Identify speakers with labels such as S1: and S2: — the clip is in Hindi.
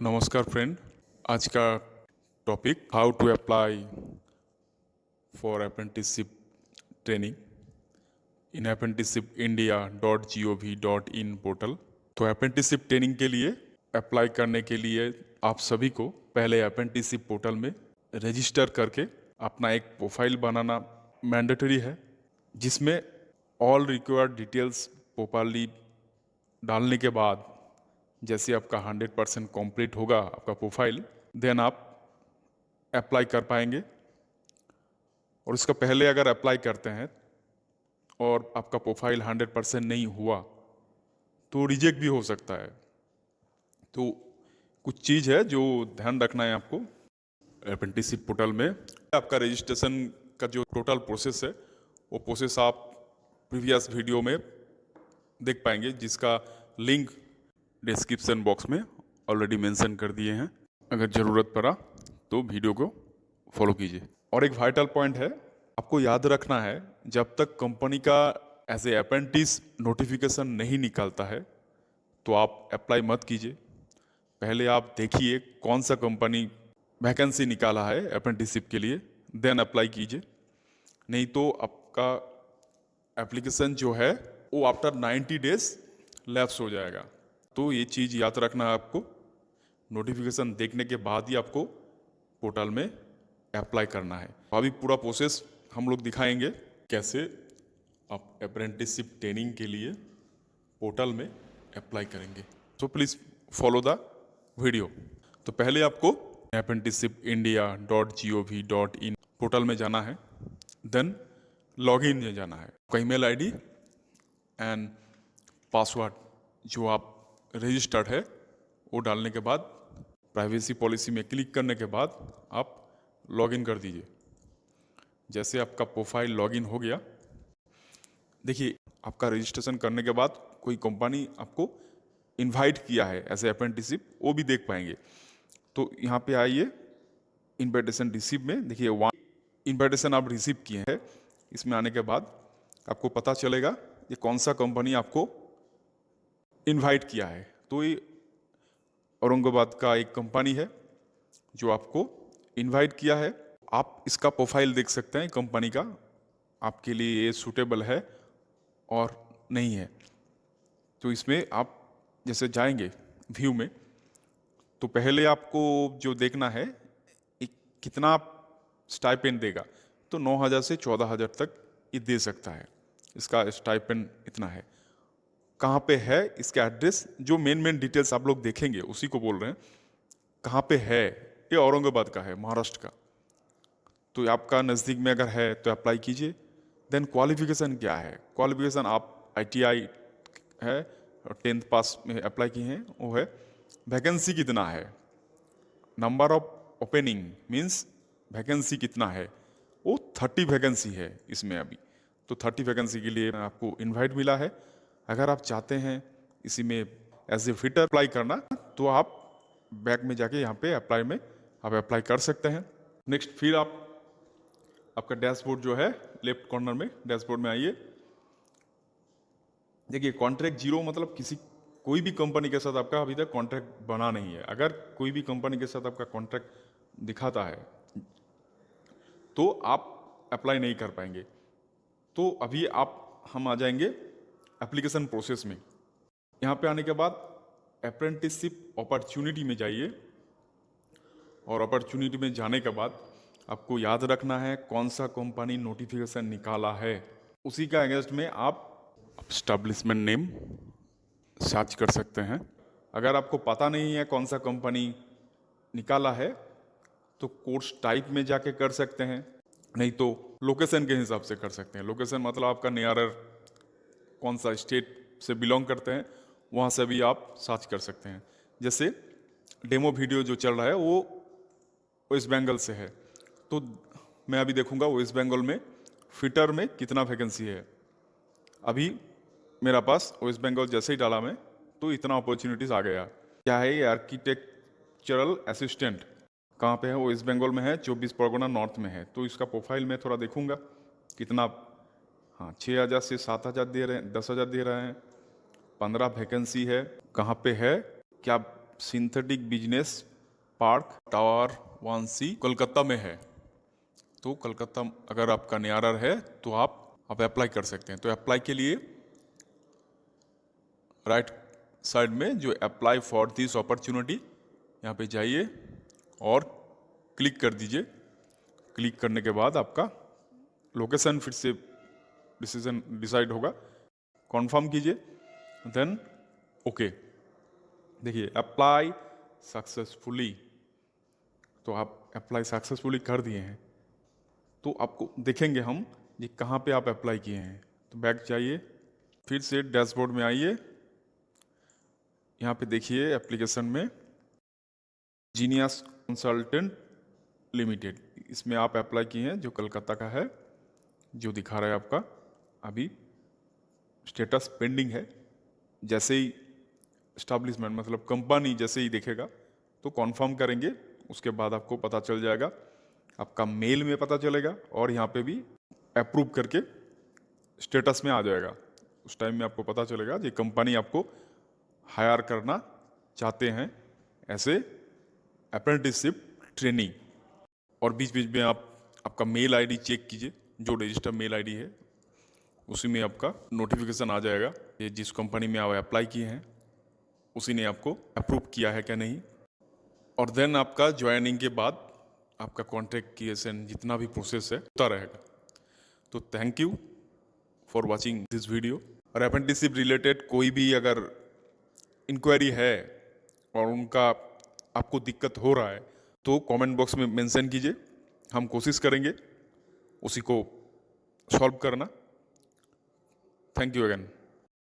S1: नमस्कार फ्रेंड। आज का topic how to apply for apprenticeship training in apprenticeshipindia.gov.in portal. तो अप्रेंटिसशिप ट्रेनिंग के लिए अप्लाई करने के लिए आप सभी को पहले अप्रेंटिसशिप पोर्टल में रजिस्टर करके अपना एक प्रोफाइल बनाना मैंडेटरी है, जिसमें ऑल रिक्वायर्ड डिटेल्स प्रॉपरली डालने के बाद जैसे आपका 100% कंप्लीट होगा आपका प्रोफाइल, देन आप अप्लाई कर पाएंगे। और इसका पहले अगर अप्लाई करते हैं और आपका प्रोफाइल 100% नहीं हुआ तो रिजेक्ट भी हो सकता है। तो कुछ चीज़ है जो ध्यान रखना है आपको। अप्रेंटिसशिप पोर्टल में आपका रजिस्ट्रेशन का जो टोटल प्रोसेस है वो प्रोसेस आप प्रीवियस वीडियो में देख पाएंगे, जिसका लिंक डिस्क्रिप्शन बॉक्स में ऑलरेडी मेंशन कर दिए हैं। अगर ज़रूरत पड़ा तो वीडियो को फॉलो कीजिए। और एक वाइटल पॉइंट है, आपको याद रखना है, जब तक कंपनी का एज ए अप्रेंटिस नोटिफिकेशन नहीं निकलता है तो आप अप्लाई मत कीजिए। पहले आप देखिए कौन सा कंपनी वैकेंसी निकाला है अप्रेंटिसशिप के लिए, देन अप्लाई कीजिए। नहीं तो आपका एप्लीकेशन जो है वो आफ्टर 90 डेज लैप्स हो जाएगा। तो ये चीज़ याद रखना है आपको। नोटिफिकेशन देखने के बाद ही आपको पोर्टल में अप्लाई करना है। अभी पूरा प्रोसेस हम लोग दिखाएंगे कैसे आप अप्रेंटिसशिप ट्रेनिंग के लिए पोर्टल में अप्लाई करेंगे। तो प्लीज़ फॉलो द वीडियो। तो पहले आपको apprenticeshipindia.gov.in पोर्टल में जाना है, देन लॉगिन में जाना है। आपका ईमेल आईडी एंड पासवर्ड जो आप रजिस्टर्ड है वो डालने के बाद प्राइवेसी पॉलिसी में क्लिक करने के बाद आप लॉगिन कर दीजिए। जैसे आपका प्रोफाइल लॉगिन हो गया, देखिए आपका रजिस्ट्रेशन करने के बाद कोई कंपनी आपको इनवाइट किया है एज ए अप्रेंटिसशिप, वो भी देख पाएंगे। तो यहाँ पे आइए इनविटेशन रिसीव में, देखिए वहाँ इनविटेशन आप रिसीव किए हैं। इसमें आने के बाद आपको पता चलेगा ये कौन सा कंपनी आपको इनवाइट किया है। तो ये औरंगाबाद का एक कंपनी है जो आपको इनवाइट किया है। आप इसका प्रोफाइल देख सकते हैं कंपनी का, आपके लिए ये सूटेबल है और नहीं है। तो इसमें आप जैसे जाएंगे व्यू में, तो पहले आपको जो देखना है कितना स्टाइपेंड देगा। तो 9,000 से 14,000 तक ये दे सकता है। इसका स्टाइपेंड इतना है। कहाँ पे है इसका एड्रेस, जो मेन डिटेल्स आप लोग देखेंगे उसी को बोल रहे हैं। कहाँ पे है, ये औरंगाबाद का है, महाराष्ट्र का। तो आपका नज़दीक में अगर है तो अप्लाई कीजिए। देन क्वालिफिकेशन क्या है, क्वालिफिकेशन आप ITI है और 10th पास में अप्लाई किए हैं वो है। वैकेंसी कितना है, number of opening means vacancy कितना है, वो 30 वैकेंसी है इसमें अभी। तो 30 वैकेंसी के लिए आपको इनवाइट मिला है। अगर आप चाहते हैं इसी में एज ए फिटर अप्लाई करना तो आप बैक में जाके यहाँ पे अप्लाई में आप अप्लाई कर सकते हैं। नेक्स्ट फिर आपका डैशबोर्ड जो है लेफ्ट कॉर्नर में, डैशबोर्ड में आइए। देखिए कॉन्ट्रैक्ट जीरो मतलब कोई भी कंपनी के साथ आपका अभी तक कॉन्ट्रैक्ट बना नहीं है। अगर कोई भी कंपनी के साथ आपका कॉन्ट्रैक्ट दिखाता है तो आप अप्लाई नहीं कर पाएंगे। तो अभी हम आ जाएंगे एप्लीकेशन प्रोसेस में। यहाँ पे आने के बाद अप्रेंटिसशिप अपॉर्चुनिटी में जाइए और अपॉर्चुनिटी में जाने के बाद आपको याद रखना है कौन सा कंपनी नोटिफिकेशन निकाला है। उसी का अगेंस्ट में आप एस्टैब्लिशमेंट नेम सर्च कर सकते हैं। अगर आपको पता नहीं है कौन सा कंपनी निकाला है तो कोर्स टाइप में जाके कर सकते हैं, नहीं तो लोकेशन के हिसाब से कर सकते हैं। लोकेशन मतलब आपका नियरर कौन सा स्टेट से बिलोंग करते हैं वहाँ से भी आप सर्च कर सकते हैं। जैसे डेमो वीडियो जो चल रहा है वो वेस्ट बंगाल से है, तो मैं अभी देखूंगा वेस्ट बंगाल में फिटर में कितना वैकेंसी है। अभी मेरा पास वेस्ट बंगाल जैसे ही डाला मैं तो इतना अपॉर्चुनिटीज़ आ गया। क्या है ये, आर्किटेक्चरल असिस्टेंट कहाँ पे है, वेस्ट बंगाल में है, 24 परगना नॉर्थ में है। तो इसका प्रोफाइल मैं थोड़ा देखूंगा कितना, हाँ 6,000 से 7,000 दे रहे हैं, 10,000 दे रहे हैं। 15 वैकेंसी है, कहाँ पे है, क्या synthetic business park tower 1C Kolkata में है। तो कोलकाता अगर आपका नियरर है तो आप अप्लाई कर सकते हैं। तो अप्लाई के लिए राइट साइड में जो अप्लाई फॉर दिस अपॉर्चुनिटी, यहाँ पे जाइए और क्लिक कर दीजिए। क्लिक करने के बाद आपका लोकेशन फिर से डिसीजन डिसाइड होगा, कॉन्फर्म कीजिए, देन ओके। देखिए अप्लाई सक्सेसफुली, तो आप अप्लाई सक्सेसफुली कर दिए हैं। तो आपको देखेंगे हम ये कहाँ पे आप अप्लाई किए हैं। तो बैक जाइए, फिर से डैशबोर्ड में आइए, यहाँ पे देखिए एप्लीकेशन में जीनियस कंसल्टेंट लिमिटेड, इसमें आप अप्लाई किए हैं, जो कलकत्ता का है, जो दिखा रहा है आपका अभी स्टेटस पेंडिंग है। जैसे ही एस्टैब्लिशमेंट मतलब कंपनी जैसे ही देखेगा तो कॉन्फर्म करेंगे, उसके बाद आपको पता चल जाएगा, आपका मेल में पता चलेगा और यहाँ पे भी अप्रूव करके स्टेटस में आ जाएगा। उस टाइम में आपको पता चलेगा ये कंपनी आपको हायर करना चाहते हैं ऐसे अप्रेंटिसशिप ट्रेनिंग। और बीच बीच में आप आपका मेल आईडी चेक कीजिए, जो रजिस्टर मेल आईडी है उसी में आपका नोटिफिकेशन आ जाएगा ये जिस कंपनी में आप अप्लाई किए हैं उसी ने आपको अप्रूव किया है क्या नहीं। और देन आपका ज्वाइनिंग के बाद आपका कॉन्ट्रैक्ट क्रिएशन जितना भी प्रोसेस है होता रहेगा। तो thank you for watching this video. और अप्रेंटिसशिप रिलेटेड कोई भी अगर इंक्वायरी है और उनका आपको दिक्कत हो रहा है तो कमेंट बॉक्स में मेंशन कीजिए, हम कोशिश करेंगे उसी को सॉल्व करना। Thank you again.